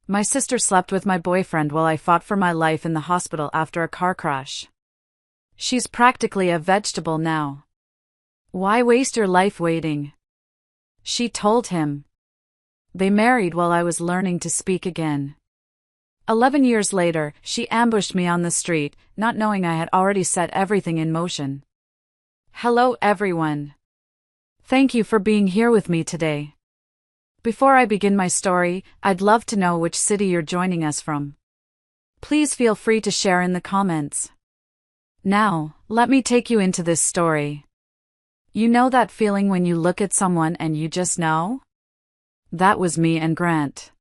My sister slept with my boyfriend while I fought for my life in the hospital after a car crash. She's practically a vegetable now. Why waste your life waiting? She told him. They married while I was learning to speak again. 11 years later, she ambushed me on the street, not knowing I had already set everything in motion. Hello everyone. Thank you for being here with me today. Before I begin my story, I'd love to know which city you're joining us from. Please feel free to share in the comments. Now, let me take you into this story. You know that feeling when you look at someone and you just know? That was me and Grant.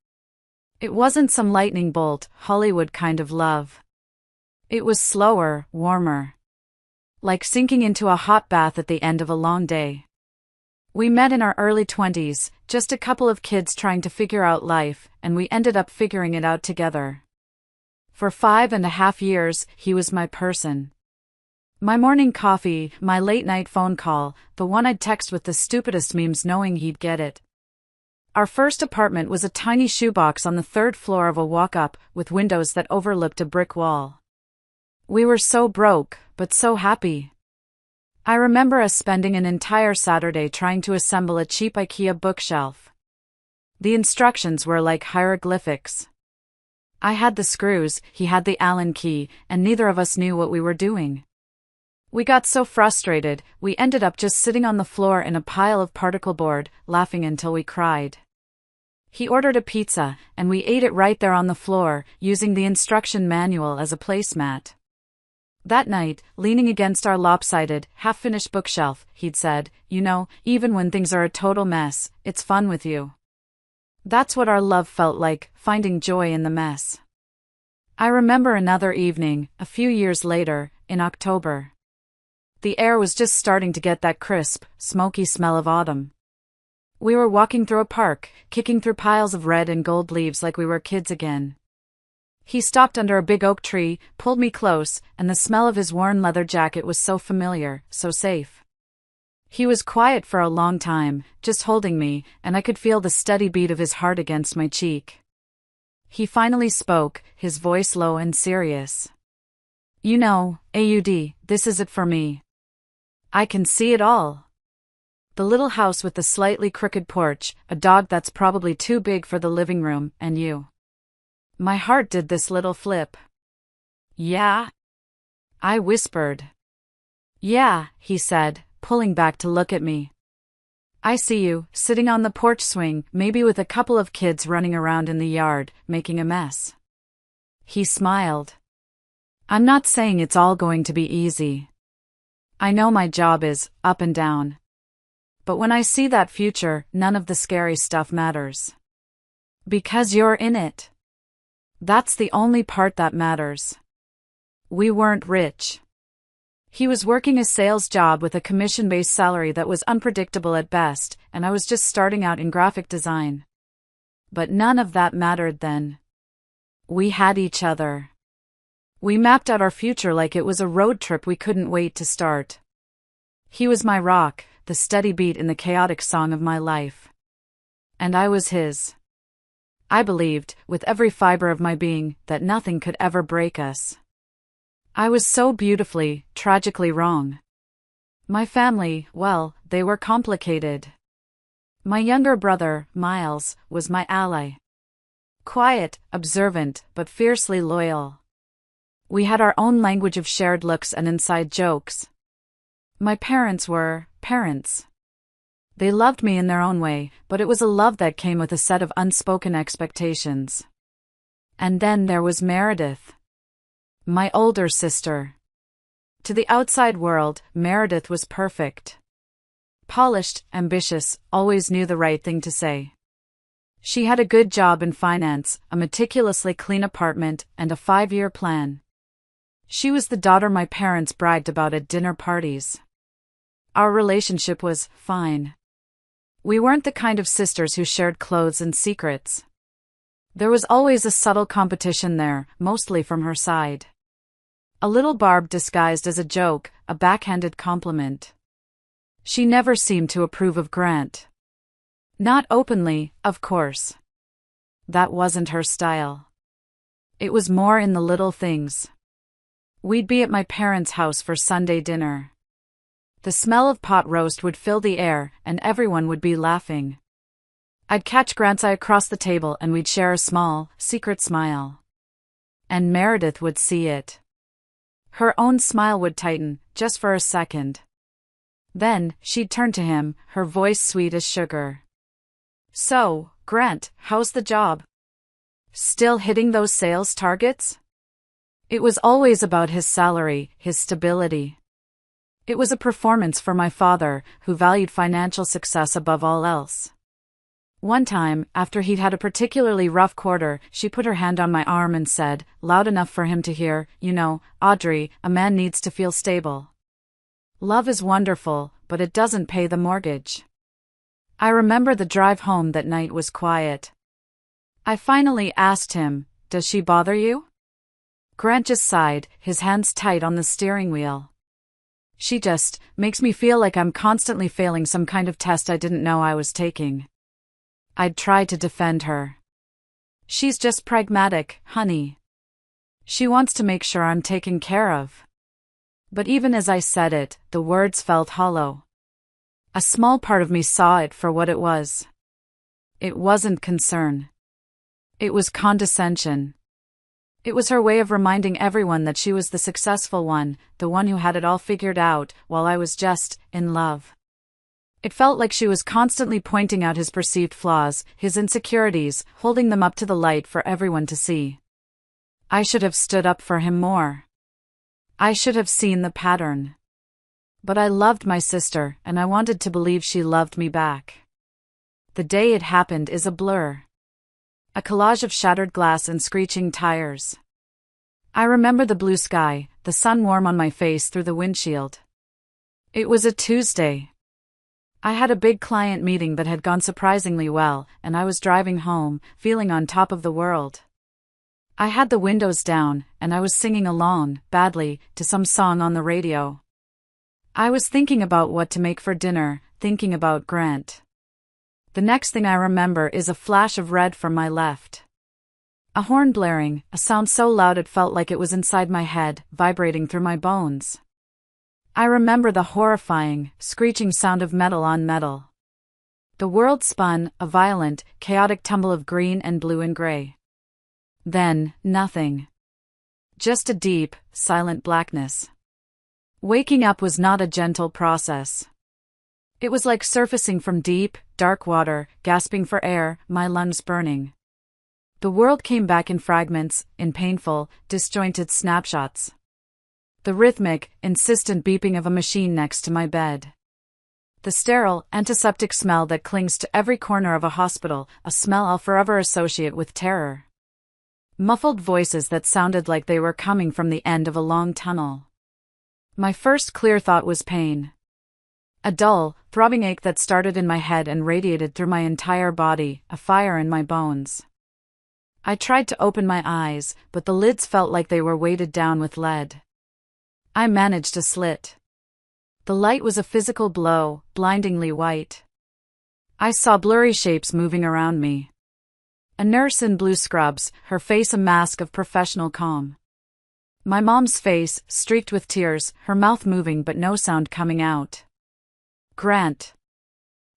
It wasn't some lightning bolt, Hollywood kind of love. It was slower, warmer. Like sinking into a hot bath at the end of a long day. We met in our early 20s, just a couple of kids trying to figure out life, and we ended up figuring it out together. For 5.5 years, he was my person. My morning coffee, my late-night phone call, the one I'd text with the stupidest memes knowing he'd get it. Our first apartment was a tiny shoebox on the 3rd floor of a walk-up, with windows that overlooked a brick wall. We were so broke, but so happy. I remember us spending an entire Saturday trying to assemble a cheap IKEA bookshelf. The instructions were like hieroglyphics. I had the screws, he had the Allen key, and neither of us knew what we were doing. We got so frustrated, we ended up just sitting on the floor in a pile of particle board, laughing until we cried. He ordered a pizza, and we ate it right there on the floor, using the instruction manual as a placemat. That night, leaning against our lopsided, half-finished bookshelf, he'd said, "You know, even when things are a total mess, it's fun with you." That's what our love felt like, finding joy in the mess. I remember another evening, a few years later, in October. The air was just starting to get that crisp, smoky smell of autumn. We were walking through a park, kicking through piles of red and gold leaves like we were kids again. He stopped under a big oak tree, pulled me close, and the smell of his worn leather jacket was so familiar, so safe. He was quiet for a long time, just holding me, and I could feel the steady beat of his heart against my cheek. He finally spoke, his voice low and serious. "You know, AUD, this is it for me. I can see it all. The little house with the slightly crooked porch, a dog that's probably too big for the living room, and you." My heart did this little flip. "Yeah?" I whispered. "Yeah," he said, pulling back to look at me. "I see you, sitting on the porch swing, maybe with a couple of kids running around in the yard, making a mess." He smiled. "I'm not saying it's all going to be easy. I know my job is up and down. But when I see that future, none of the scary stuff matters. Because you're in it. That's the only part that matters." We weren't rich. He was working a sales job with a commission-based salary that was unpredictable at best, and I was just starting out in graphic design. But none of that mattered then. We had each other. We mapped out our future like it was a road trip we couldn't wait to start. He was my rock, the steady beat in the chaotic song of my life. And I was his. I believed, with every fiber of my being, that nothing could ever break us. I was so beautifully, tragically wrong. My family, well, they were complicated. My younger brother, Miles, was my ally. Quiet, observant, but fiercely loyal. We had our own language of shared looks and inside jokes. My parents were parents. They loved me in their own way, but it was a love that came with a set of unspoken expectations. And then there was Meredith. My older sister. To the outside world, Meredith was perfect. Polished, ambitious, always knew the right thing to say. She had a good job in finance, a meticulously clean apartment, and a 5-year plan. She was the daughter my parents bragged about at dinner parties. Our relationship was fine. We weren't the kind of sisters who shared clothes and secrets. There was always a subtle competition there, mostly from her side. A little barb disguised as a joke, a backhanded compliment. She never seemed to approve of Grant. Not openly, of course. That wasn't her style. It was more in the little things. We'd be at my parents' house for Sunday dinner. The smell of pot roast would fill the air, and everyone would be laughing. I'd catch Grant's eye across the table and we'd share a small, secret smile. And Meredith would see it. Her own smile would tighten, just for a second. Then, she'd turn to him, her voice sweet as sugar. "So, Grant, how's the job? Still hitting those sales targets?" It was always about his salary, his stability. It was a performance for my father, who valued financial success above all else. One time, after he'd had a particularly rough quarter, she put her hand on my arm and said, loud enough for him to hear, "You know, Audrey, a man needs to feel stable. Love is wonderful, but it doesn't pay the mortgage." I remember the drive home that night was quiet. I finally asked him, "Does she bother you?" Grant just sighed, his hands tight on the steering wheel. "She just makes me feel like I'm constantly failing some kind of test I didn't know I was taking." I'd try to defend her. "She's just pragmatic, honey. She wants to make sure I'm taken care of." But even as I said it, the words felt hollow. A small part of me saw it for what it was. It wasn't concern. It was condescension. It was her way of reminding everyone that she was the successful one, the one who had it all figured out, while I was just in love. It felt like she was constantly pointing out his perceived flaws, his insecurities, holding them up to the light for everyone to see. I should have stood up for him more. I should have seen the pattern. But I loved my sister, and I wanted to believe she loved me back. The day it happened is a blur. A collage of shattered glass and screeching tires. I remember the blue sky, the sun warm on my face through the windshield. It was a Tuesday. I had a big client meeting that had gone surprisingly well, and I was driving home, feeling on top of the world. I had the windows down, and I was singing along, badly, to some song on the radio. I was thinking about what to make for dinner, thinking about Grant. The next thing I remember is a flash of red from my left. A horn blaring, a sound so loud it felt like it was inside my head, vibrating through my bones. I remember the horrifying, screeching sound of metal on metal. The world spun, a violent, chaotic tumble of green and blue and gray. Then, nothing. Just a deep, silent blackness. Waking up was not a gentle process. It was like surfacing from deep, dark water, gasping for air, my lungs burning. The world came back in fragments, in painful, disjointed snapshots. The rhythmic, insistent beeping of a machine next to my bed. The sterile, antiseptic smell that clings to every corner of a hospital, a smell I'll forever associate with terror. Muffled voices that sounded like they were coming from the end of a long tunnel. My first clear thought was pain. A dull, throbbing ache that started in my head and radiated through my entire body, a fire in my bones. I tried to open my eyes, but the lids felt like they were weighted down with lead. I managed a slit. The light was a physical blow, blindingly white. I saw blurry shapes moving around me. A nurse in blue scrubs, her face a mask of professional calm. My mom's face, streaked with tears, her mouth moving but no sound coming out. Grant.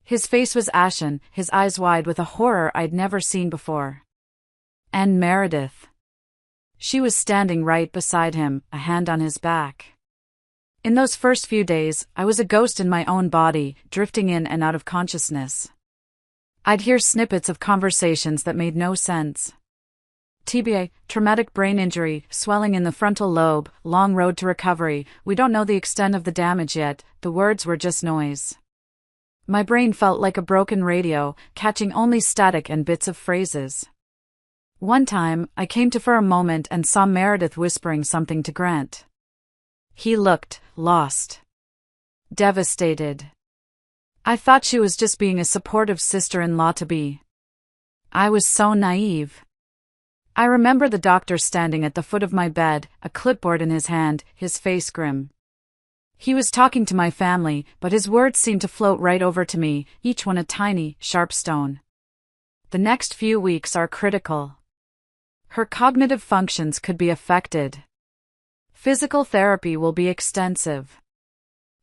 His face was ashen, his eyes wide with a horror I'd never seen before. And Meredith. She was standing right beside him, a hand on his back. In those first few days, I was a ghost in my own body, drifting in and out of consciousness. I'd hear snippets of conversations that made no sense. TBA, traumatic brain injury, swelling in the frontal lobe, long road to recovery, we don't know the extent of the damage yet, the words were just noise. My brain felt like a broken radio, catching only static and bits of phrases. One time, I came to for a moment and saw Meredith whispering something to Grant. He looked lost. Devastated. I thought she was just being a supportive sister-in-law-to-be. I was so naive. I remember the doctor standing at the foot of my bed, a clipboard in his hand, his face grim. He was talking to my family, but his words seemed to float right over to me, each one a tiny, sharp stone. The next few weeks are critical. Her cognitive functions could be affected. Physical therapy will be extensive.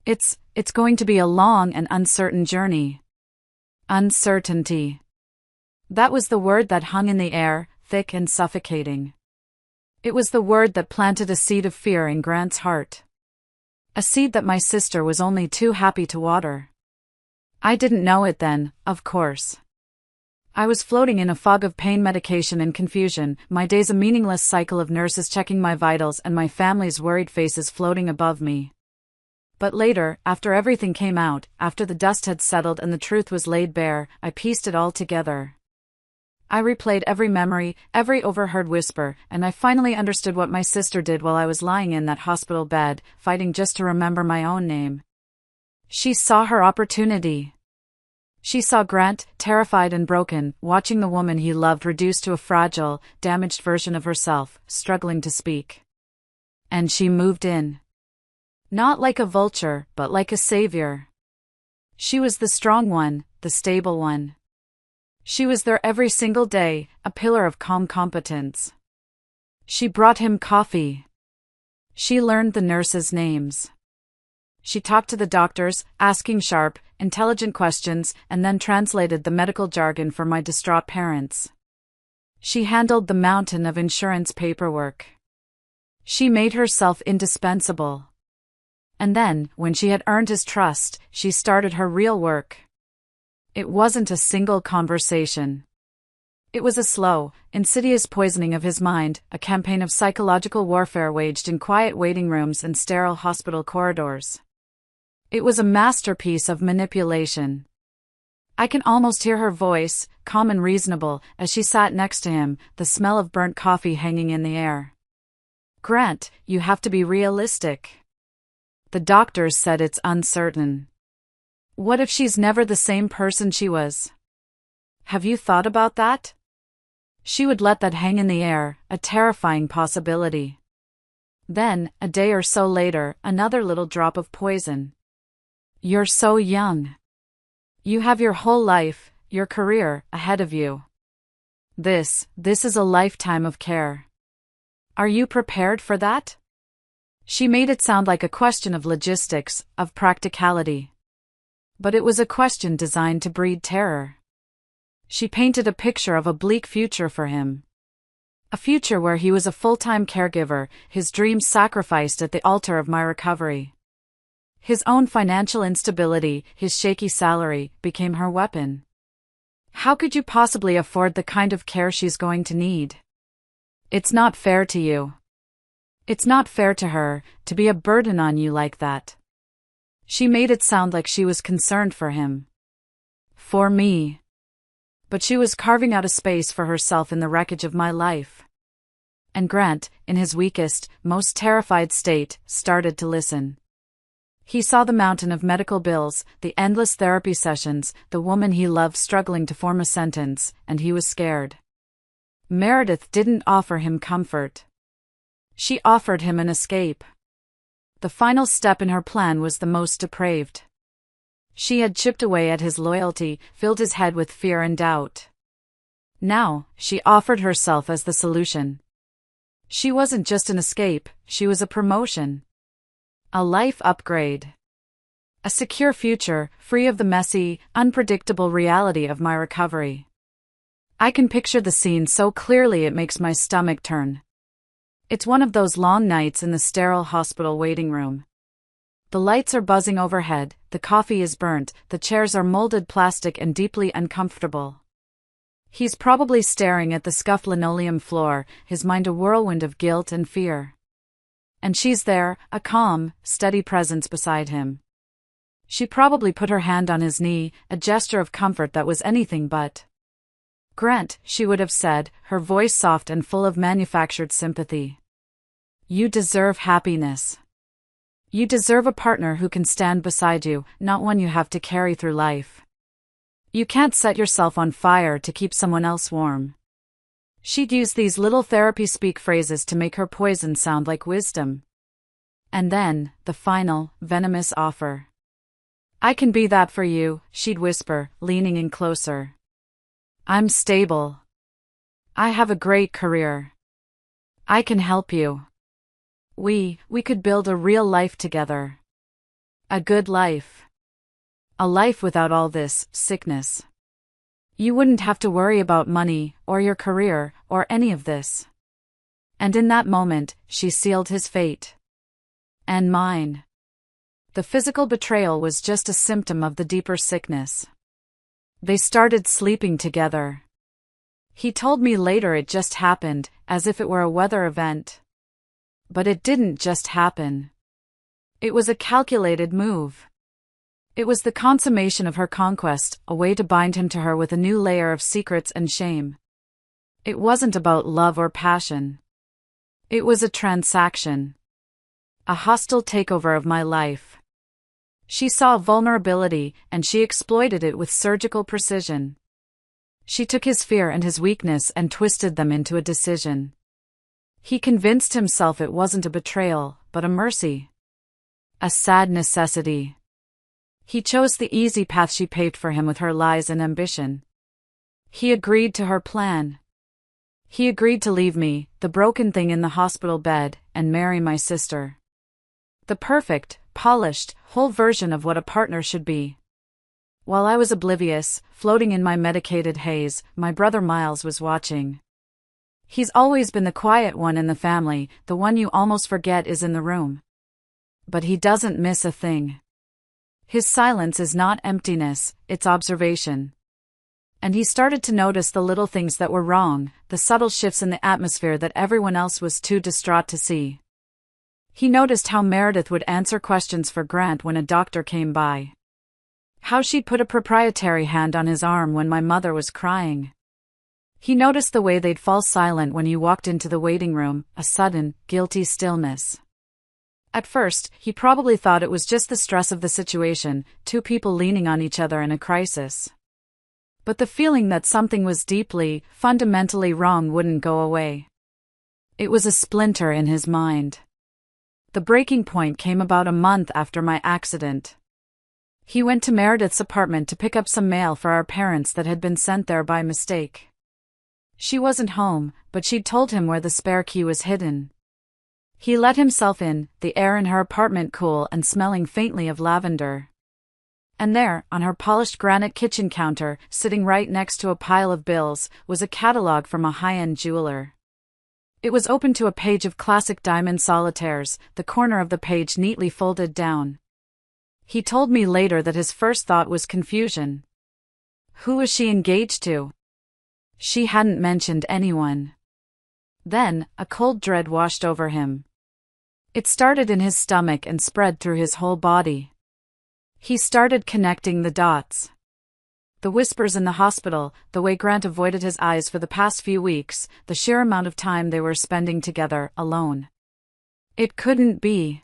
It's going to be a long and uncertain journey. Uncertainty. That was the word that hung in the air, thick and suffocating. It was the word that planted a seed of fear in Grant's heart. A seed that my sister was only too happy to water. I didn't know it then, of course. I was floating in a fog of pain medication and confusion, my days a meaningless cycle of nurses checking my vitals and my family's worried faces floating above me. But later, after everything came out, after the dust had settled and the truth was laid bare, I pieced it all together. I replayed every memory, every overheard whisper, and I finally understood what my sister did while I was lying in that hospital bed, fighting just to remember my own name. She saw her opportunity. She saw Grant, terrified and broken, watching the woman he loved reduced to a fragile, damaged version of herself, struggling to speak. And she moved in. Not like a vulture, but like a savior. She was the strong one, the stable one. She was there every single day, a pillar of calm competence. She brought him coffee. She learned the nurses' names. She talked to the doctors, asking sharp, intelligent questions, and then translated the medical jargon for my distraught parents. She handled the mountain of insurance paperwork. She made herself indispensable. And then, when she had earned his trust, she started her real work. It wasn't a single conversation. It was a slow, insidious poisoning of his mind, a campaign of psychological warfare waged in quiet waiting rooms and sterile hospital corridors. It was a masterpiece of manipulation. I can almost hear her voice, calm and reasonable, as she sat next to him, the smell of burnt coffee hanging in the air. "Grant, you have to be realistic. The doctors said it's uncertain. What if she's never the same person she was? Have you thought about that?" She would let that hang in the air, a terrifying possibility. Then, a day or so later, another little drop of poison. "You're so young. You have your whole life, your career, ahead of you. This is a lifetime of care. Are you prepared for that?" She made it sound like a question of logistics, of practicality. But it was a question designed to breed terror. She painted a picture of a bleak future for him. A future where he was a full-time caregiver, his dreams sacrificed at the altar of my recovery. His own financial instability, his shaky salary, became her weapon. How could you possibly afford the kind of care she's going to need? It's not fair to you. It's not fair to her, to be a burden on you like that. She made it sound like she was concerned for him. For me. But she was carving out a space for herself in the wreckage of my life. And Grant, in his weakest, most terrified state, started to listen. He saw the mountain of medical bills, the endless therapy sessions, the woman he loved struggling to form a sentence, and he was scared. Meredith didn't offer him comfort. She offered him an escape. The final step in her plan was the most depraved. She had chipped away at his loyalty, filled his head with fear and doubt. Now, she offered herself as the solution. She wasn't just an escape, she was a promotion. A life upgrade. A secure future, free of the messy, unpredictable reality of my recovery. I can picture the scene so clearly it makes my stomach turn. It's one of those long nights in the sterile hospital waiting room. The lights are buzzing overhead, the coffee is burnt, the chairs are molded plastic and deeply uncomfortable. He's probably staring at the scuffed linoleum floor, his mind a whirlwind of guilt and fear. And she's there, a calm, steady presence beside him. She probably put her hand on his knee, a gesture of comfort that was anything but. "Grant," she would have said, her voice soft and full of manufactured sympathy. "You deserve happiness. You deserve a partner who can stand beside you, not one you have to carry through life. You can't set yourself on fire to keep someone else warm." She'd use these little therapy speak phrases to make her poison sound like wisdom. And then, the final, venomous offer. "I can be that for you," she'd whisper, leaning in closer. I'm stable. I have a great career. I can help you. We could build a real life together. A good life. A life without all this sickness. You wouldn't have to worry about money, or your career, or any of this. And in that moment, she sealed his fate. And mine. The physical betrayal was just a symptom of the deeper sickness. They started sleeping together. He told me later it just happened, as if it were a weather event. But it didn't just happen. It was a calculated move. It was the consummation of her conquest, a way to bind him to her with a new layer of secrets and shame. It wasn't about love or passion. It was a transaction. A hostile takeover of my life. She saw vulnerability, and she exploited it with surgical precision. She took his fear and his weakness and twisted them into a decision. He convinced himself it wasn't a betrayal, but a mercy. A sad necessity. He chose the easy path she paved for him with her lies and ambition. He agreed to her plan. He agreed to leave me, the broken thing in the hospital bed, and marry my sister. The perfect, polished, whole version of what a partner should be. While I was oblivious, floating in my medicated haze, my brother Miles was watching. He's always been the quiet one in the family, the one you almost forget is in the room. But he doesn't miss a thing. His silence is not emptiness, it's observation. And he started to notice the little things that were wrong, the subtle shifts in the atmosphere that everyone else was too distraught to see. He noticed how Meredith would answer questions for Grant when a doctor came by. How she'd put a proprietary hand on his arm when my mother was crying. He noticed the way they'd fall silent when you walked into the waiting room, a sudden, guilty stillness. At first, he probably thought it was just the stress of the situation, two people leaning on each other in a crisis. But the feeling that something was deeply, fundamentally wrong wouldn't go away. It was a splinter in his mind. The breaking point came about a month after my accident. He went to Meredith's apartment to pick up some mail for our parents that had been sent there by mistake. She wasn't home, but she'd told him where the spare key was hidden. He let himself in, the air in her apartment cool and smelling faintly of lavender. And there, on her polished granite kitchen counter, sitting right next to a pile of bills, was a catalog from a high-end jeweler. It was open to a page of classic diamond solitaires, the corner of the page neatly folded down. He told me later that his first thought was confusion. Who was she engaged to? She hadn't mentioned anyone. Then, a cold dread washed over him. It started in his stomach and spread through his whole body. He started connecting the dots. The whispers in the hospital, the way Grant avoided his eyes for the past few weeks, the sheer amount of time they were spending together, alone. It couldn't be.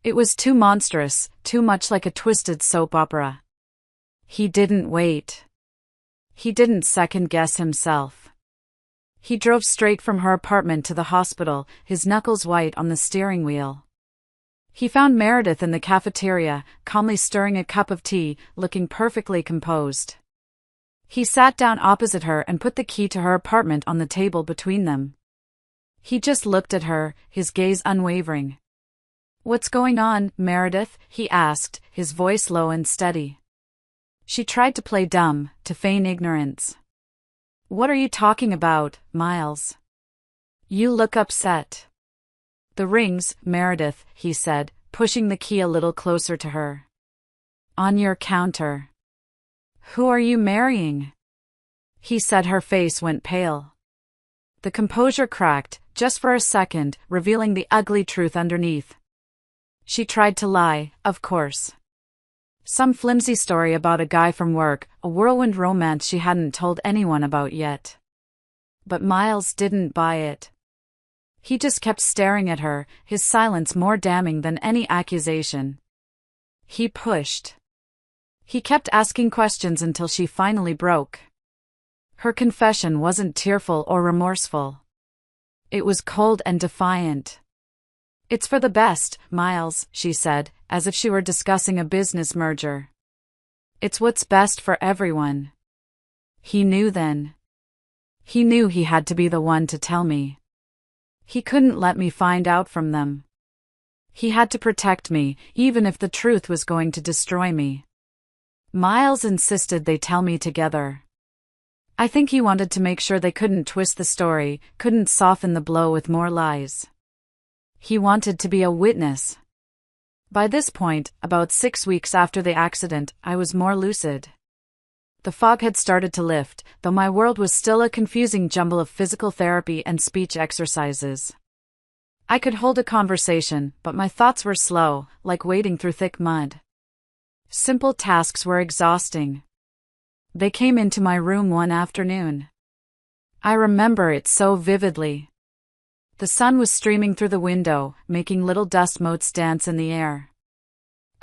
It was too monstrous, too much like a twisted soap opera. He didn't wait. He didn't second-guess himself. He drove straight from her apartment to the hospital, his knuckles white on the steering wheel. He found Meredith in the cafeteria, calmly stirring a cup of tea, looking perfectly composed. He sat down opposite her and put the key to her apartment on the table between them. He just looked at her, his gaze unwavering. "What's going on, Meredith?" he asked, his voice low and steady. She tried to play dumb, to feign ignorance. "What are you talking about, Miles? You look upset." "The rings, Meredith," he said, pushing the key a little closer to her. "On your counter." "Who are you marrying?" He said. Her face went pale. The composure cracked, just for a second, revealing the ugly truth underneath. She tried to lie, of course. Some flimsy story about a guy from work, a whirlwind romance she hadn't told anyone about yet. But Miles didn't buy it. He just kept staring at her, his silence more damning than any accusation. He pushed. He kept asking questions until she finally broke. Her confession wasn't tearful or remorseful. It was cold and defiant. "It's for the best, Miles," she said, as if she were discussing a business merger. "It's what's best for everyone." He knew then. He knew he had to be the one to tell me. He couldn't let me find out from them. He had to protect me, even if the truth was going to destroy me. Miles insisted they tell me together. I think he wanted to make sure they couldn't twist the story, couldn't soften the blow with more lies. He wanted to be a witness. By this point, about 6 weeks after the accident, I was more lucid. The fog had started to lift, though my world was still a confusing jumble of physical therapy and speech exercises. I could hold a conversation, but my thoughts were slow, like wading through thick mud. Simple tasks were exhausting. They came into my room one afternoon. I remember it so vividly. The sun was streaming through the window, making little dust motes dance in the air.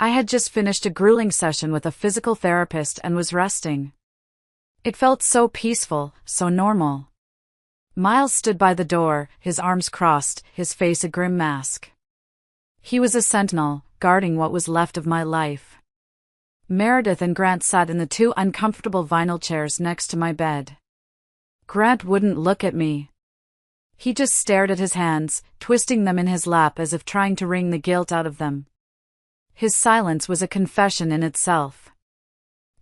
I had just finished a grueling session with a physical therapist and was resting. It felt so peaceful, so normal. Miles stood by the door, his arms crossed, his face a grim mask. He was a sentinel, guarding what was left of my life. Meredith and Grant sat in the 2 uncomfortable vinyl chairs next to my bed. Grant wouldn't look at me. He just stared at his hands, twisting them in his lap as if trying to wring the guilt out of them. His silence was a confession in itself.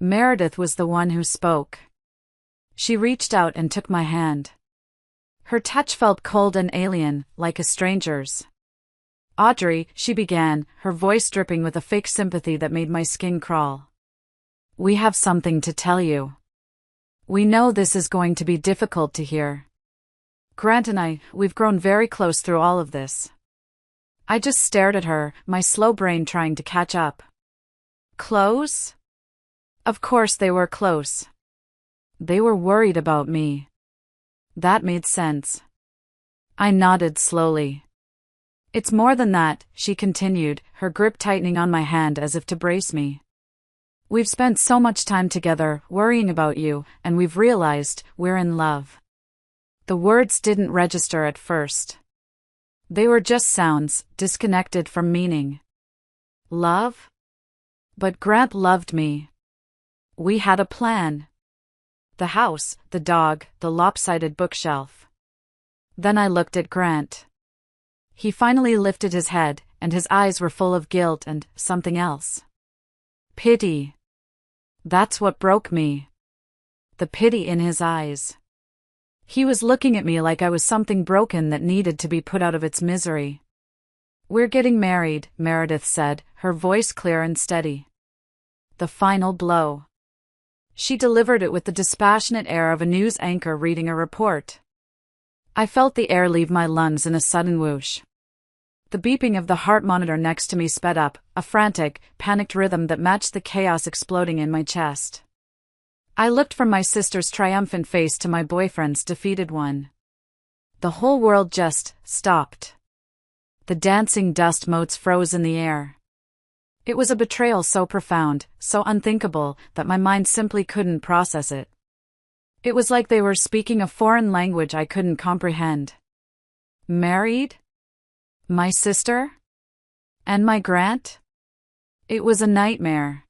Meredith was the one who spoke. She reached out and took my hand. Her touch felt cold and alien, like a stranger's. "Audrey," she began, her voice dripping with a fake sympathy that made my skin crawl. "We have something to tell you. We know this is going to be difficult to hear. Grant and we've grown very close through all of this." I just stared at her, my slow brain trying to catch up. Close? Of course they were close. They were worried about me. That made sense. I nodded slowly. "It's more than that," she continued, her grip tightening on my hand as if to brace me. "We've spent so much time together, worrying about you, and we've realized we're in love." The words didn't register at first. They were just sounds, disconnected from meaning. Love? But Grant loved me. We had a plan. The house, the dog, the lopsided bookshelf. Then I looked at Grant. He finally lifted his head, and his eyes were full of guilt and something else. Pity. That's what broke me. The pity in his eyes. He was looking at me like I was something broken that needed to be put out of its misery. "We're getting married," Meredith said, her voice clear and steady. The final blow. She delivered it with the dispassionate air of a news anchor reading a report. I felt the air leave my lungs in a sudden whoosh. The beeping of the heart monitor next to me sped up, a frantic, panicked rhythm that matched the chaos exploding in my chest. I looked from my sister's triumphant face to my boyfriend's defeated one. The whole world just stopped. The dancing dust motes froze in the air. It was a betrayal so profound, so unthinkable, that my mind simply couldn't process it. It was like they were speaking a foreign language I couldn't comprehend. Married? My sister? And my Grant? It was a nightmare.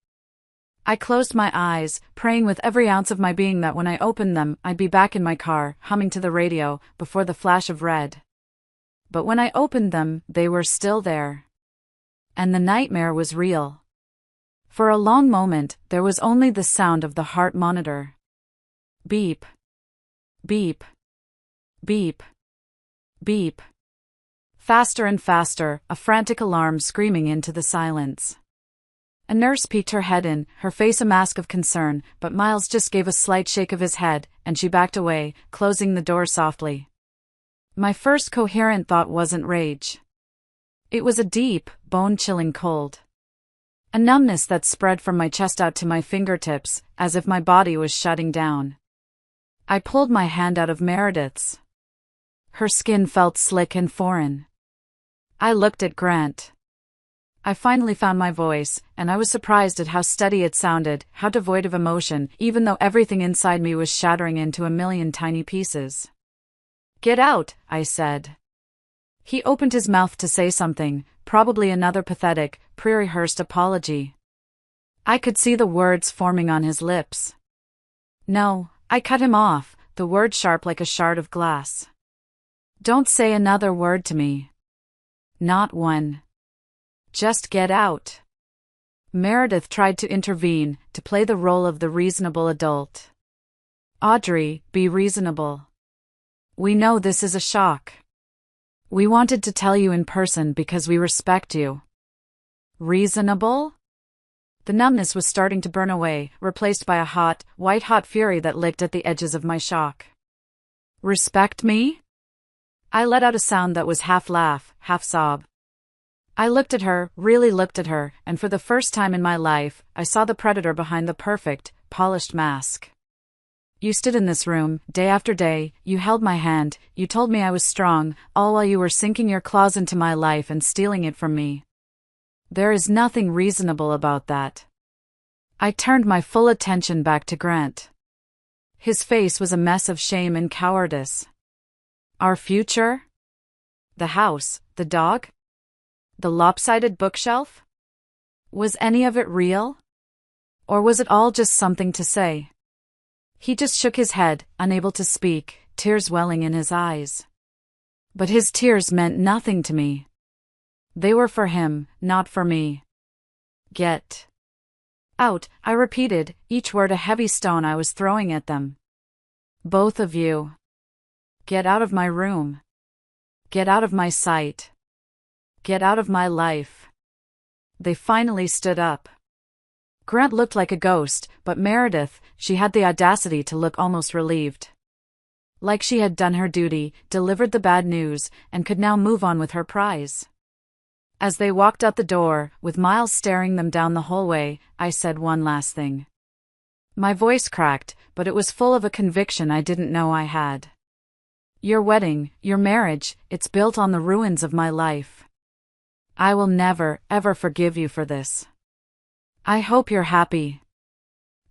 I closed my eyes, praying with every ounce of my being that when I opened them, I'd be back in my car, humming to the radio, before the flash of red. But when I opened them, they were still there. And the nightmare was real. For a long moment, there was only the sound of the heart monitor. Beep. Beep. Beep. Beep. Faster and faster, a frantic alarm screaming into the silence. A nurse peeked her head in, her face a mask of concern, but Miles just gave a slight shake of his head, and she backed away, closing the door softly. My first coherent thought wasn't rage. It was a deep, bone-chilling cold. A numbness that spread from my chest out to my fingertips, as if my body was shutting down. I pulled my hand out of Meredith's. Her skin felt slick and foreign. I looked at Grant. I finally found my voice, and I was surprised at how steady it sounded, how devoid of emotion, even though everything inside me was shattering into a million tiny pieces. "Get out," I said. He opened his mouth to say something, probably another pathetic, pre-rehearsed apology. I could see the words forming on his lips. "No, I cut him off, the word sharp like a shard of glass. Don't say another word to me. Not one. Just get out. Meredith tried to intervene, to play the role of the reasonable adult. Audrey, be reasonable. We know this is a shock. We wanted to tell you in person because we respect you. Reasonable? The numbness was starting to burn away, replaced by a hot, white-hot fury that licked at the edges of my shock. Respect me? I let out a sound that was half laugh, half sob. I looked at her, really looked at her, and for the first time in my life, I saw the predator behind the perfect, polished mask. You stood in this room, day after day, you held my hand, you told me I was strong, all while you were sinking your claws into my life and stealing it from me. There is nothing reasonable about that. I turned my full attention back to Grant. His face was a mess of shame and cowardice. Our future? The house, the dog? The lopsided bookshelf? Was any of it real? Or was it all just something to say? He just shook his head, unable to speak, tears welling in his eyes. But his tears meant nothing to me. They were for him, not for me. Get out, I repeated, each word a heavy stone I was throwing at them. Both of you. Get out of my room. Get out of my sight. Get out of my life. They finally stood up. Grant looked like a ghost, but Meredith, she had the audacity to look almost relieved. Like she had done her duty, delivered the bad news, and could now move on with her prize. As they walked out the door, with Miles staring them down the hallway, I said one last thing. My voice cracked, but it was full of a conviction I didn't know I had. Your wedding, your marriage, it's built on the ruins of my life. I will never, ever forgive you for this. I hope you're happy.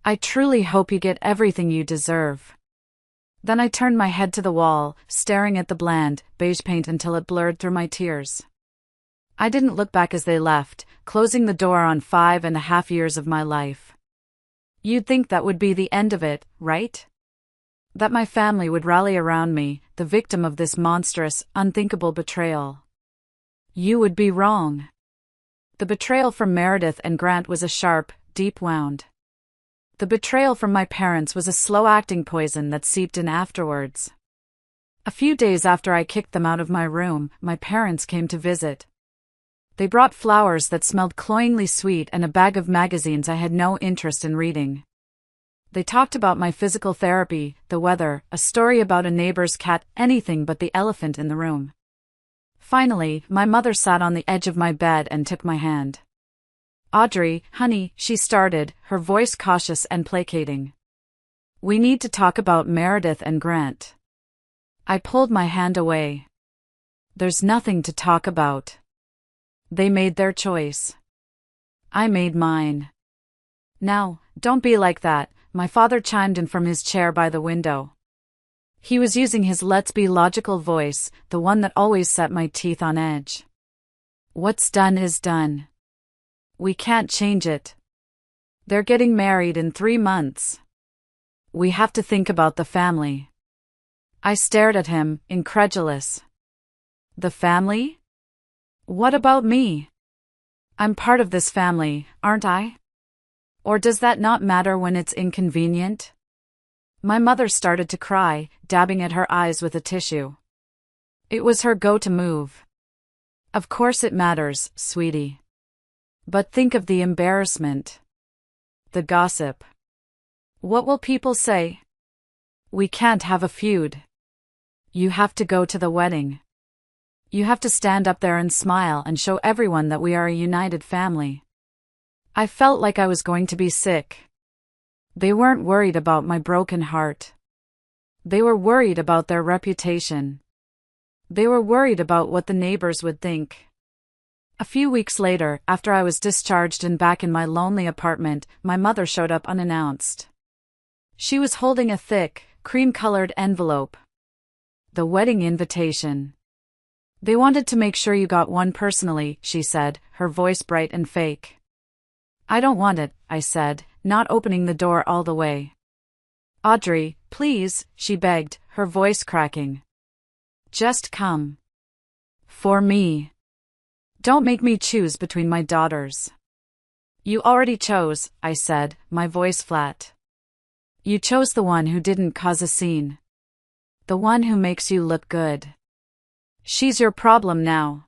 I truly hope you get everything you deserve. Then I turned my head to the wall, staring at the bland, beige paint until it blurred through my tears. I didn't look back as they left, closing the door on 5.5 years of my life. You'd think that would be the end of it, right? That my family would rally around me, the victim of this monstrous, unthinkable betrayal. You would be wrong. The betrayal from Meredith and Grant was a sharp, deep wound. The betrayal from my parents was a slow-acting poison that seeped in afterwards. A few days after I kicked them out of my room, my parents came to visit. They brought flowers that smelled cloyingly sweet and a bag of magazines I had no interest in reading. They talked about my physical therapy, the weather, a story about a neighbor's cat, anything but the elephant in the room. Finally, my mother sat on the edge of my bed and took my hand. Audrey, honey, she started, her voice cautious and placating. We need to talk about Meredith and Grant. I pulled my hand away. There's nothing to talk about. They made their choice. I made mine. Now, don't be like that, my father chimed in from his chair by the window. He was using his let's be logical voice, the one that always set my teeth on edge. What's done is done. We can't change it. They're getting married in 3 months. We have to think about the family. I stared at him, incredulous. The family? What about me? I'm part of this family, aren't I? Or does that not matter when it's inconvenient? My mother started to cry, dabbing at her eyes with a tissue. It was her go-to move. Of course it matters, sweetie. But think of the embarrassment. The gossip. What will people say? We can't have a feud. You have to go to the wedding. You have to stand up there and smile and show everyone that we are a united family. I felt like I was going to be sick. They weren't worried about my broken heart. They were worried about their reputation. They were worried about what the neighbors would think. A few weeks later, after I was discharged and back in my lonely apartment, my mother showed up unannounced. She was holding a thick, cream-colored envelope. The wedding invitation. They wanted to make sure you got one personally, she said, her voice bright and fake. I don't want it, I said, not opening the door all the way. Audrey, please, she begged, her voice cracking. Just come. For me. Don't make me choose between my daughters. You already chose, I said, my voice flat. You chose the one who didn't cause a scene. The one who makes you look good. She's your problem now.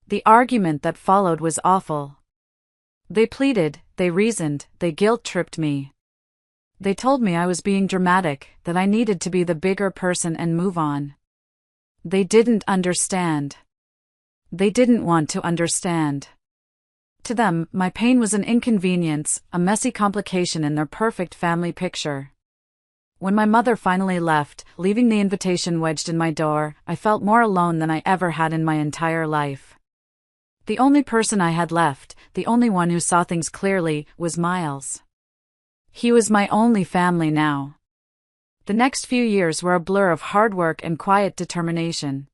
The argument that followed was awful. They pleaded, they reasoned, they guilt-tripped me. They told me I was being dramatic, that I needed to be the bigger person and move on. They didn't understand. They didn't want to understand. To them, my pain was an inconvenience, a messy complication in their perfect family picture. When my mother finally left, leaving the invitation wedged in my door, I felt more alone than I ever had in my entire life. The only person I had left, the only one who saw things clearly, was Miles. He was my only family now. The next few years were a blur of hard work and quiet determination.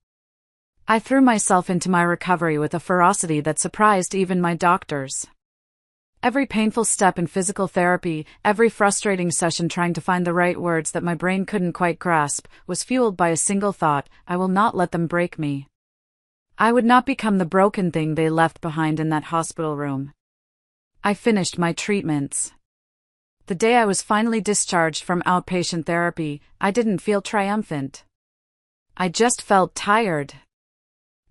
I threw myself into my recovery with a ferocity that surprised even my doctors. Every painful step in physical therapy, every frustrating session trying to find the right words that my brain couldn't quite grasp, was fueled by a single thought: I will not let them break me. I would not become the broken thing they left behind in that hospital room. I finished my treatments. The day I was finally discharged from outpatient therapy, I didn't feel triumphant. I just felt tired.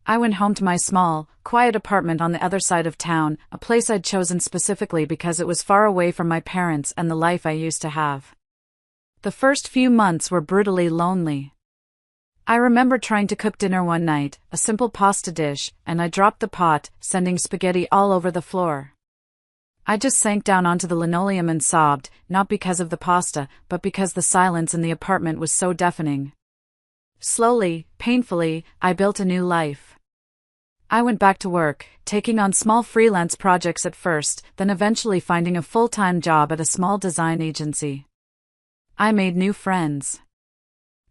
I went home to my small, quiet apartment on the other side of town, a place I'd chosen specifically because it was far away from my parents and the life I used to have. The first few months were brutally lonely. I remember trying to cook dinner one night, a simple pasta dish, and I dropped the pot, sending spaghetti all over the floor. I just sank down onto the linoleum and sobbed, not because of the pasta, but because the silence in the apartment was so deafening. Slowly, painfully, I built a new life. I went back to work, taking on small freelance projects at first, then eventually finding a full-time job at a small design agency. I made new friends.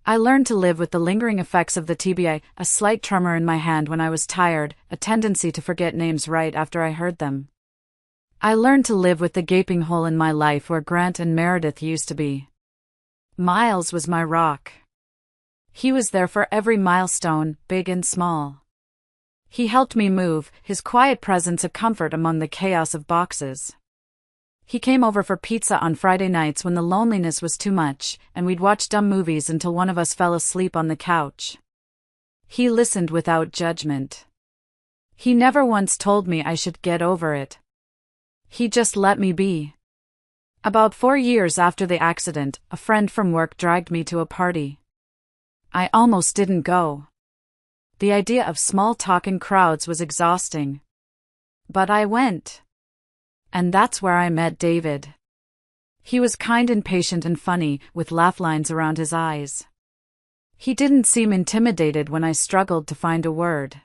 I learned to live with the lingering effects of the TBI, a slight tremor in my hand when I was tired, a tendency to forget names right after I heard them. I learned to live with the gaping hole in my life where Grant and Meredith used to be. Miles was my rock. He was there for every milestone, big and small. He helped me move, his quiet presence a comfort among the chaos of boxes. He came over for pizza on Friday nights when the loneliness was too much, and we'd watch dumb movies until one of us fell asleep on the couch. He listened without judgment. He never once told me I should get over it. He just let me be. About 4 years after the accident, a friend from work dragged me to a party. I almost didn't go. The idea of small talk in crowds was exhausting. But I went. And that's where I met David. He was kind and patient and funny, with laugh lines around his eyes. He didn't seem intimidated when I struggled to find a word.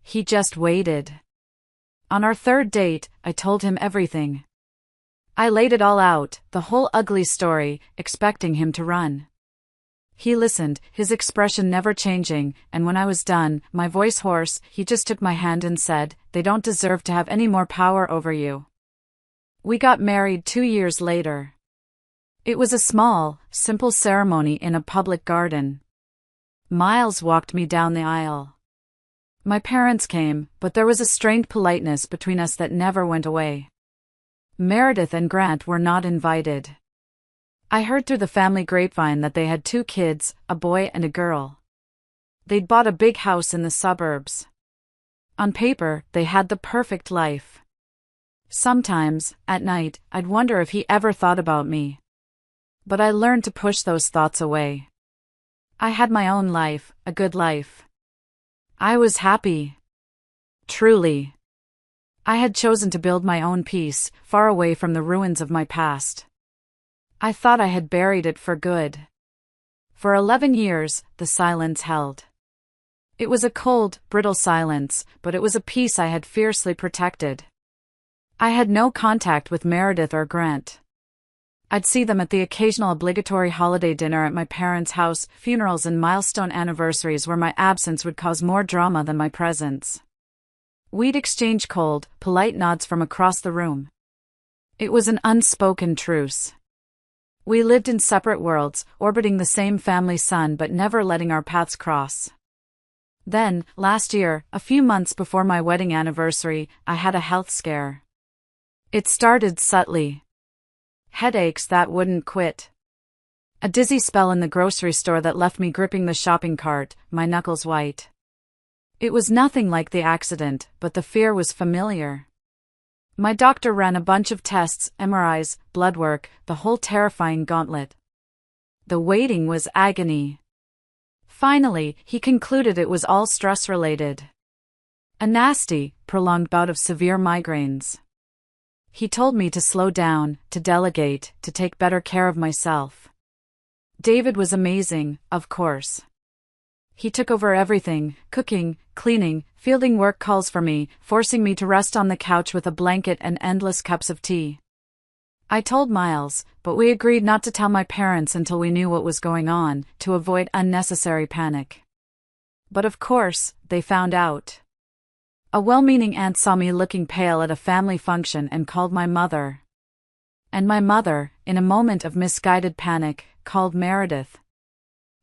He just waited. On our third date, I told him everything. I laid it all out, the whole ugly story, expecting him to run. He listened, his expression never changing, and when I was done, my voice hoarse, he just took my hand and said, "They don't deserve to have any more power over you." We got married 2 years later. It was a small, simple ceremony in a public garden. Miles walked me down the aisle. My parents came, but there was a strained politeness between us that never went away. Meredith and Grant were not invited. I heard through the family grapevine that they had 2 kids, a boy and a girl. They'd bought a big house in the suburbs. On paper, they had the perfect life. Sometimes, at night, I'd wonder if he ever thought about me. But I learned to push those thoughts away. I had my own life, a good life. I was happy. Truly. I had chosen to build my own peace, far away from the ruins of my past. I thought I had buried it for good. For 11 years, the silence held. It was a cold, brittle silence, but it was a peace I had fiercely protected. I had no contact with Meredith or Grant. I'd see them at the occasional obligatory holiday dinner at my parents' house, funerals and milestone anniversaries where my absence would cause more drama than my presence. We'd exchange cold, polite nods from across the room. It was an unspoken truce. We lived in separate worlds, orbiting the same family sun but never letting our paths cross. Then, last year, a few months before my wedding anniversary, I had a health scare. It started subtly. Headaches that wouldn't quit. A dizzy spell in the grocery store that left me gripping the shopping cart, my knuckles white. It was nothing like the accident, but the fear was familiar. My doctor ran a bunch of tests, MRIs, blood work, the whole terrifying gauntlet. The waiting was agony. Finally, he concluded it was all stress-related. A nasty, prolonged bout of severe migraines. He told me to slow down, to delegate, to take better care of myself. David was amazing, of course. He took over everything, cooking, cleaning, fielding work calls for me, forcing me to rest on the couch with a blanket and endless cups of tea. I told Miles, but we agreed not to tell my parents until we knew what was going on, to avoid unnecessary panic. But of course, they found out. A well-meaning aunt saw me looking pale at a family function and called my mother. And my mother, in a moment of misguided panic, called Meredith.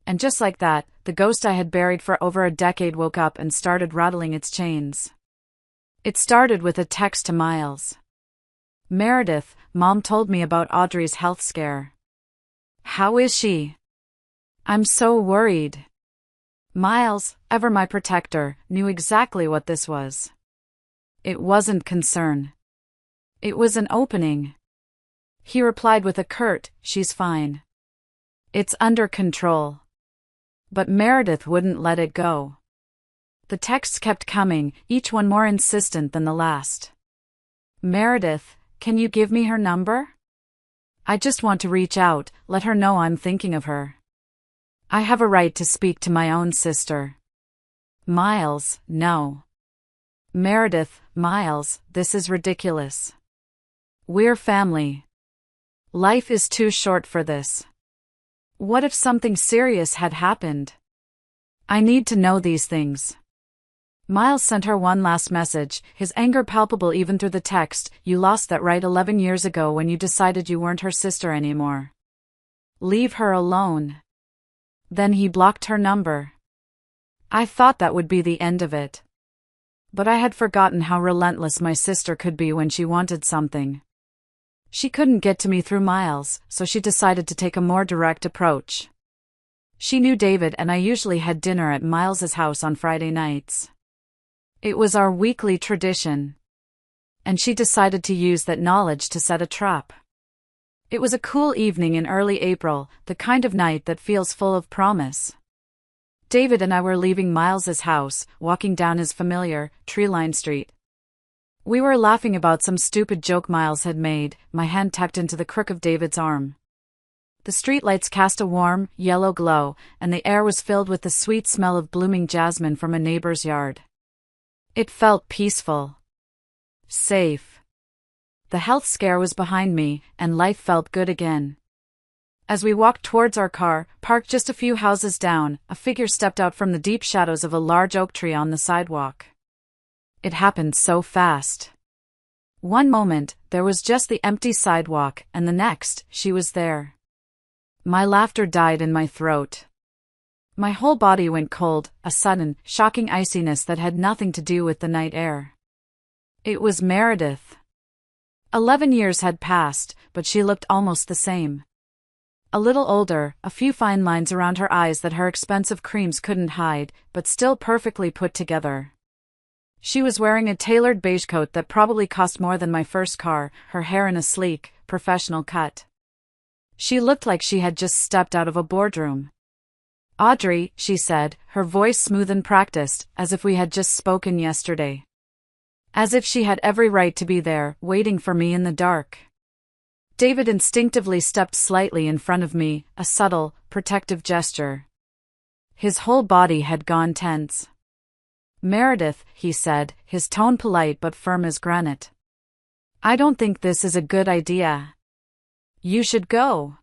And just like that, the ghost I had buried for over a decade woke up and started rattling its chains. It started with a text to Miles. Meredith, Mom told me about Audrey's health scare. How is she? I'm so worried. Miles, ever my protector, knew exactly what this was. It wasn't concern. It was an opening. He replied with a curt, "She's fine. It's under control." But Meredith wouldn't let it go. The texts kept coming, each one more insistent than the last. Meredith, can you give me her number? I just want to reach out, let her know I'm thinking of her. I have a right to speak to my own sister. Miles, no. Meredith, Miles, this is ridiculous. We're family. Life is too short for this. What if something serious had happened? I need to know these things. Miles sent her one last message, his anger palpable even through the text. You lost that right 11 years ago when you decided you weren't her sister anymore. Leave her alone. Then he blocked her number. I thought that would be the end of it. But I had forgotten how relentless my sister could be when she wanted something. She couldn't get to me through Miles, so she decided to take a more direct approach. She knew David and I usually had dinner at Miles's house on Friday nights. It was our weekly tradition. And she decided to use that knowledge to set a trap. It was a cool evening in early April, the kind of night that feels full of promise. David and I were leaving Miles's house, walking down his familiar, tree-lined street. We were laughing about some stupid joke Miles had made, my hand tucked into the crook of David's arm. The streetlights cast a warm, yellow glow, and the air was filled with the sweet smell of blooming jasmine from a neighbor's yard. It felt peaceful. Safe. The health scare was behind me, and life felt good again. As we walked towards our car, parked just a few houses down, a figure stepped out from the deep shadows of a large oak tree on the sidewalk. It happened so fast. One moment, there was just the empty sidewalk, and the next, she was there. My laughter died in my throat. My whole body went cold, a sudden, shocking iciness that had nothing to do with the night air. It was Meredith. 11 years had passed, but she looked almost the same. A little older, a few fine lines around her eyes that her expensive creams couldn't hide, but still perfectly put together. She was wearing a tailored beige coat that probably cost more than my first car, her hair in a sleek, professional cut. She looked like she had just stepped out of a boardroom. Audrey, she said, her voice smooth and practiced, as if we had just spoken yesterday. As if she had every right to be there, waiting for me in the dark. David instinctively stepped slightly in front of me, a subtle, protective gesture. His whole body had gone tense. Meredith, he said, his tone polite but firm as granite. I don't think this is a good idea. You should go.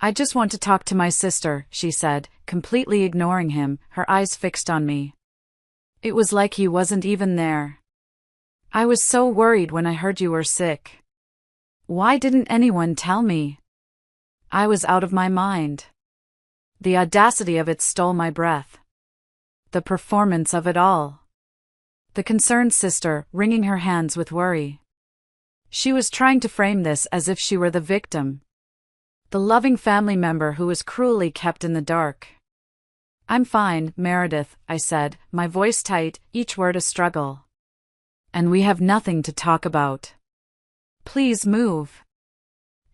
I just want to talk to my sister, she said, completely ignoring him, her eyes fixed on me. It was like he wasn't even there. I was so worried when I heard you were sick. Why didn't anyone tell me? I was out of my mind. The audacity of it stole my breath. The performance of it all. The concerned sister, wringing her hands with worry. She was trying to frame this as if she were the victim. The loving family member who was cruelly kept in the dark. "I'm fine, Meredith," I said, my voice tight, each word a struggle. "And we have nothing to talk about. Please move."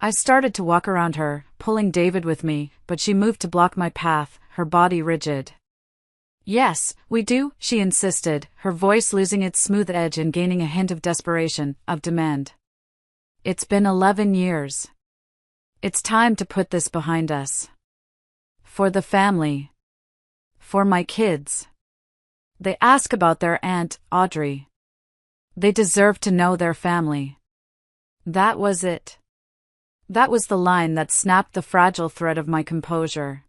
I started to walk around her, pulling David with me, but she moved to block my path, her body rigid. "Yes, we do," she insisted, her voice losing its smooth edge and gaining a hint of desperation, of demand. "It's been 11 years. It's time to put this behind us. For the family. For my kids. They ask about their aunt, Audrey. They deserve to know their family." That was it. That was the line that snapped the fragile thread of my composure.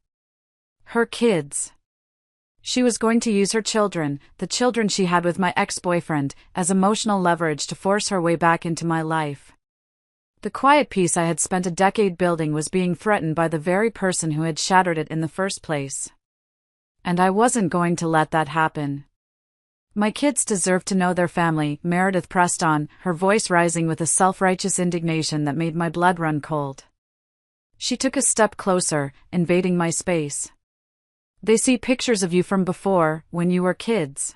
Her kids. She was going to use her children, the children she had with my ex-boyfriend, as emotional leverage to force her way back into my life. The quiet peace I had spent a decade building was being threatened by the very person who had shattered it in the first place. And I wasn't going to let that happen. "My kids deserve to know their family," Meredith pressed on, her voice rising with a self-righteous indignation that made my blood run cold. She took a step closer, invading my space. "They see pictures of you from before, when you were kids.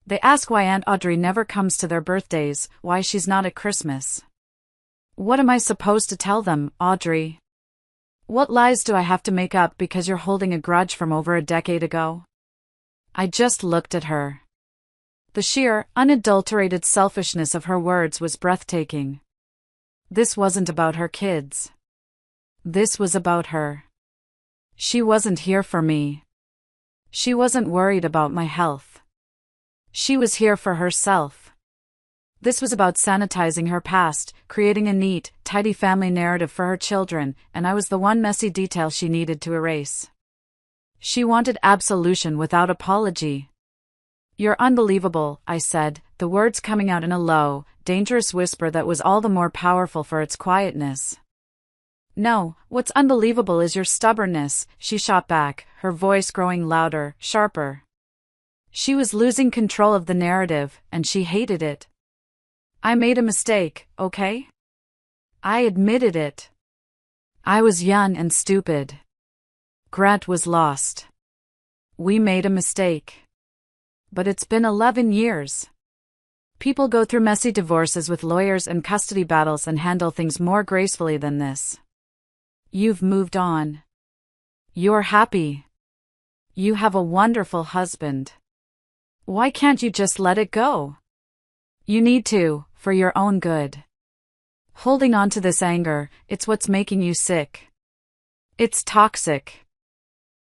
They ask why Aunt Audrey never comes to their birthdays, why she's not at Christmas. What am I supposed to tell them, Audrey? What lies do I have to make up because you're holding a grudge from over a decade ago?" I just looked at her. The sheer, unadulterated selfishness of her words was breathtaking. This wasn't about her kids. This was about her. She wasn't here for me. She wasn't worried about my health. She was here for herself. This was about sanitizing her past, creating a neat, tidy family narrative for her children, and I was the one messy detail she needed to erase. She wanted absolution without apology. "You're unbelievable," I said, the words coming out in a low, dangerous whisper that was all the more powerful for its quietness. "No, what's unbelievable is your stubbornness," she shot back, her voice growing louder, sharper. She was losing control of the narrative, and she hated it. "I made a mistake, okay? I admitted it. I was young and stupid. Grant was lost. We made a mistake. But it's been 11 years. People go through messy divorces with lawyers and custody battles and handle things more gracefully than this. You've moved on. You're happy. You have a wonderful husband. Why can't you just let it go? You need to, for your own good. Holding on to this anger, it's what's making you sick. It's toxic."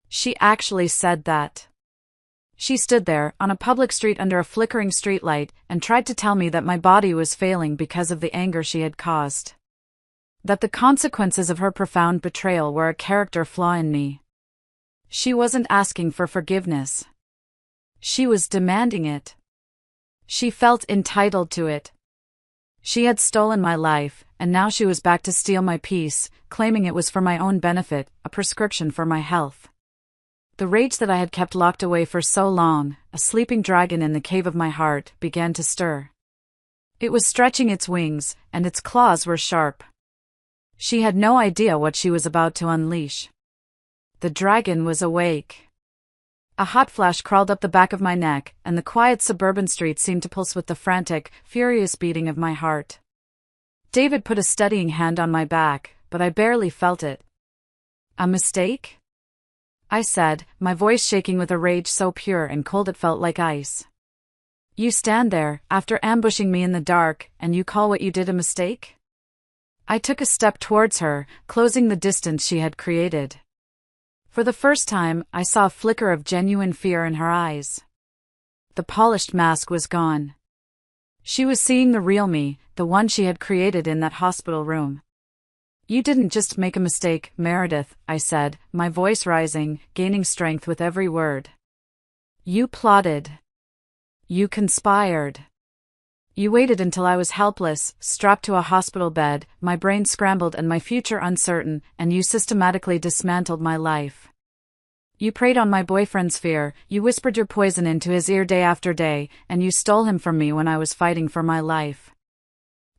She actually said that. She stood there, on a public street under a flickering streetlight, and tried to tell me that my body was failing because of the anger she had caused. That the consequences of her profound betrayal were a character flaw in me. She wasn't asking for forgiveness. She was demanding it. She felt entitled to it. She had stolen my life, and now she was back to steal my peace, claiming it was for my own benefit, a prescription for my health. The rage that I had kept locked away for so long, a sleeping dragon in the cave of my heart, began to stir. It was stretching its wings, and its claws were sharp. She had no idea what she was about to unleash. The dragon was awake. A hot flash crawled up the back of my neck, and the quiet suburban street seemed to pulse with the frantic, furious beating of my heart. David put a steadying hand on my back, but I barely felt it. "A mistake?" I said, my voice shaking with a rage so pure and cold it felt like ice. "You stand there, after ambushing me in the dark, and you call what you did a mistake?" I took a step towards her, closing the distance she had created. For the first time, I saw a flicker of genuine fear in her eyes. The polished mask was gone. She was seeing the real me, the one she had created in that hospital room. "You didn't just make a mistake, Meredith," I said, my voice rising, gaining strength with every word. "You plotted. You conspired. You waited until I was helpless, strapped to a hospital bed, my brain scrambled and my future uncertain, and you systematically dismantled my life. You preyed on my boyfriend's fear, you whispered your poison into his ear day after day, and you stole him from me when I was fighting for my life.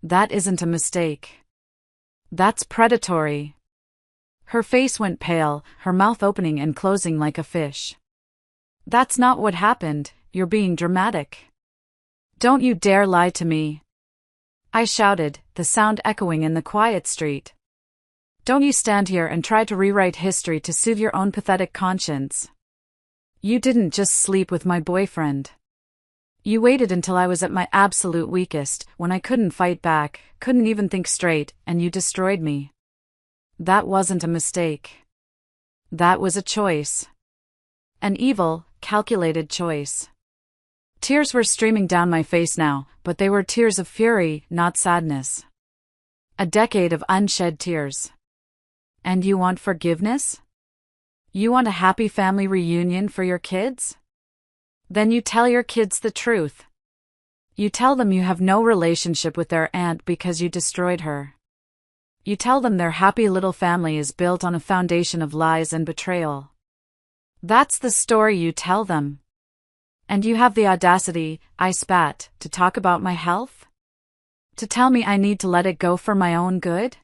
That isn't a mistake. That's predatory. Her face went pale, her mouth opening and closing like a fish. That's not what happened, you're being dramatic. Don't you dare lie to me. I shouted, the sound echoing in the quiet street. Don't you stand here and try to rewrite history to soothe your own pathetic conscience. You didn't just sleep with my boyfriend. You waited until I was at my absolute weakest, when I couldn't fight back, couldn't even think straight, and you destroyed me. That wasn't a mistake. That was a choice. An evil, calculated choice. Tears were streaming down my face now, but they were tears of fury, not sadness. A decade of unshed tears. And you want forgiveness? You want a happy family reunion for your kids? Then you tell your kids the truth. You tell them you have no relationship with their aunt because you destroyed her. You tell them their happy little family is built on a foundation of lies and betrayal. That's the story you tell them. And you have the audacity, I spat, to talk about my health? To tell me I need to let it go for my own good?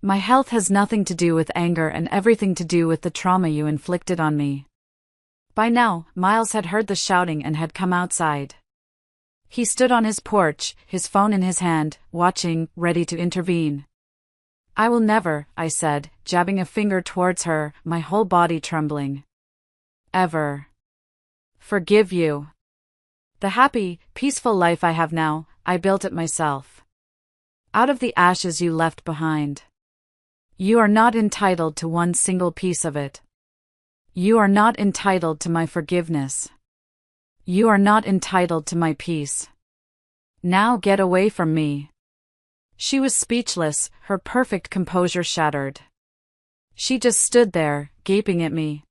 My health has nothing to do with anger and everything to do with the trauma you inflicted on me. By now, Miles had heard the shouting and had come outside. He stood on his porch, his phone in his hand, watching, ready to intervene. I will never, I said, jabbing a finger towards her, my whole body trembling. Ever. Forgive you. The happy, peaceful life I have now, I built it myself. Out of the ashes you left behind. You are not entitled to one single piece of it. You are not entitled to my forgiveness. You are not entitled to my peace. Now get away from me. She was speechless, her perfect composure shattered. She just stood there, gaping at me.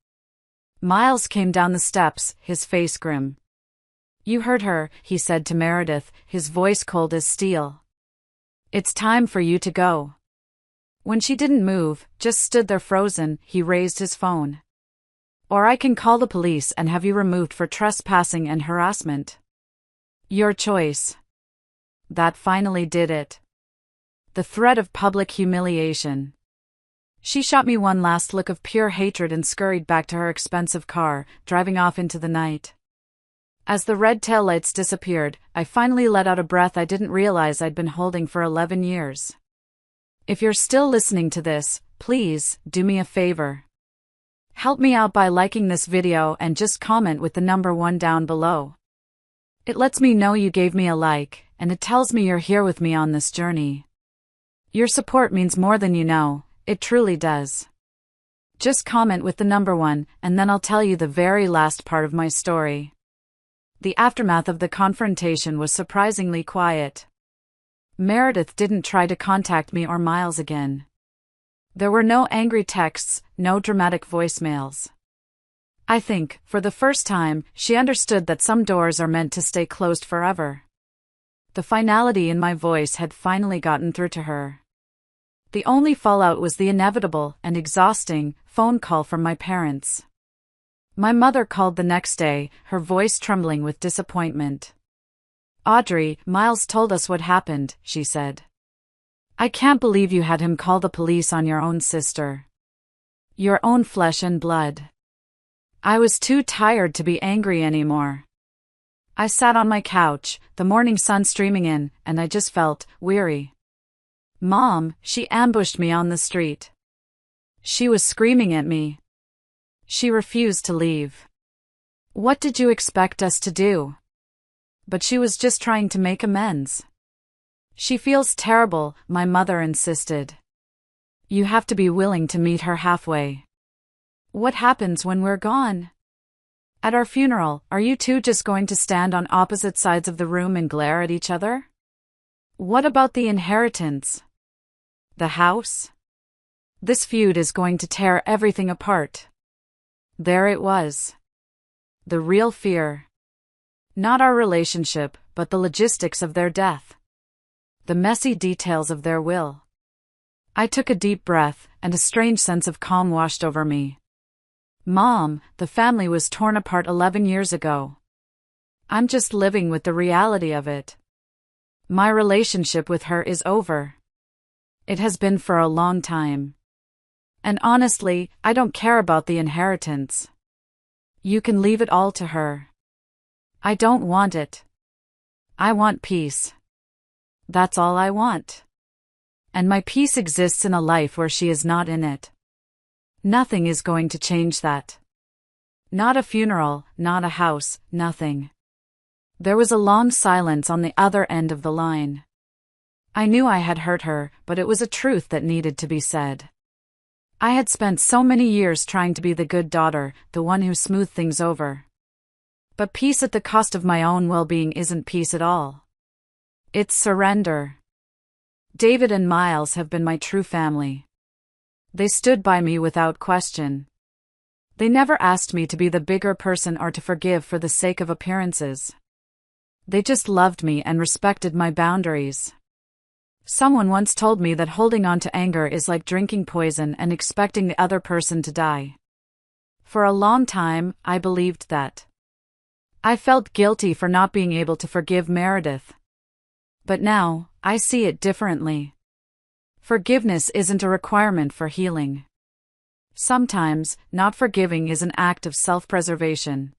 Miles came down the steps, his face grim. You heard her, he said to Meredith, his voice cold as steel. It's time for you to go. When she didn't move, just stood there frozen, he raised his phone. Or I can call the police and have you removed for trespassing and harassment. Your choice. That finally did it. The threat of public humiliation. She shot me one last look of pure hatred and scurried back to her expensive car, driving off into the night. As the red taillights disappeared, I finally let out a breath I didn't realize I'd been holding for 11 years. If you're still listening to this, please, do me a favor. Help me out by liking this video and just comment with the number 1 down below. It lets me know you gave me a like, and it tells me you're here with me on this journey. Your support means more than you know. It truly does. Just comment with the number 1, and then I'll tell you the very last part of my story. The aftermath of the confrontation was surprisingly quiet. Meredith didn't try to contact me or Miles again. There were no angry texts, no dramatic voicemails. I think, for the first time, she understood that some doors are meant to stay closed forever. The finality in my voice had finally gotten through to her. The only fallout was the inevitable and exhausting phone call from my parents. My mother called the next day, her voice trembling with disappointment. Audrey, Miles told us what happened, she said. I can't believe you had him call the police on your own sister. Your own flesh and blood. I was too tired to be angry anymore. I sat on my couch, the morning sun streaming in, and I just felt weary. Mom, she ambushed me on the street. She was screaming at me. She refused to leave. What did you expect us to do? But she was just trying to make amends. She feels terrible, my mother insisted. You have to be willing to meet her halfway. What happens when we're gone? At our funeral, are you two just going to stand on opposite sides of the room and glare at each other? What about the inheritance? The house? This feud is going to tear everything apart. There it was. The real fear. Not our relationship, but the logistics of their death. The messy details of their will. I took a deep breath, and a strange sense of calm washed over me. Mom, the family was torn apart 11 years ago. I'm just living with the reality of it. My relationship with her is over. It has been for a long time. And honestly, I don't care about the inheritance. You can leave it all to her. I don't want it. I want peace. That's all I want. And my peace exists in a life where she is not in it. Nothing is going to change that. Not a funeral, not a house, nothing. There was a long silence on the other end of the line. I knew I had hurt her, but it was a truth that needed to be said. I had spent so many years trying to be the good daughter, the one who smoothed things over. But peace at the cost of my own well-being isn't peace at all. It's surrender. David and Miles have been my true family. They stood by me without question. They never asked me to be the bigger person or to forgive for the sake of appearances. They just loved me and respected my boundaries. Someone once told me that holding on to anger is like drinking poison and expecting the other person to die. For a long time, I believed that. I felt guilty for not being able to forgive Meredith. But now, I see it differently. Forgiveness isn't a requirement for healing. Sometimes, not forgiving is an act of self-preservation.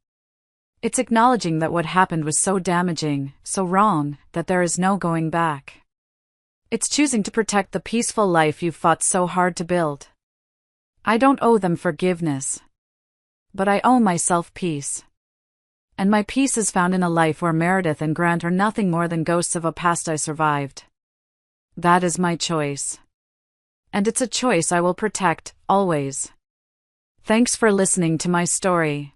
It's acknowledging that what happened was so damaging, so wrong, that there is no going back. It's choosing to protect the peaceful life you've fought so hard to build. I don't owe them forgiveness. But I owe myself peace. And my peace is found in a life where Meredith and Grant are nothing more than ghosts of a past I survived. That is my choice. And it's a choice I will protect, always. Thanks for listening to my story.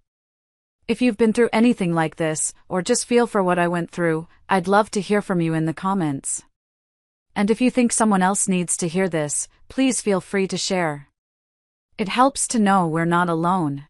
If you've been through anything like this, or just feel for what I went through, I'd love to hear from you in the comments. And if you think someone else needs to hear this, please feel free to share. It helps to know we're not alone.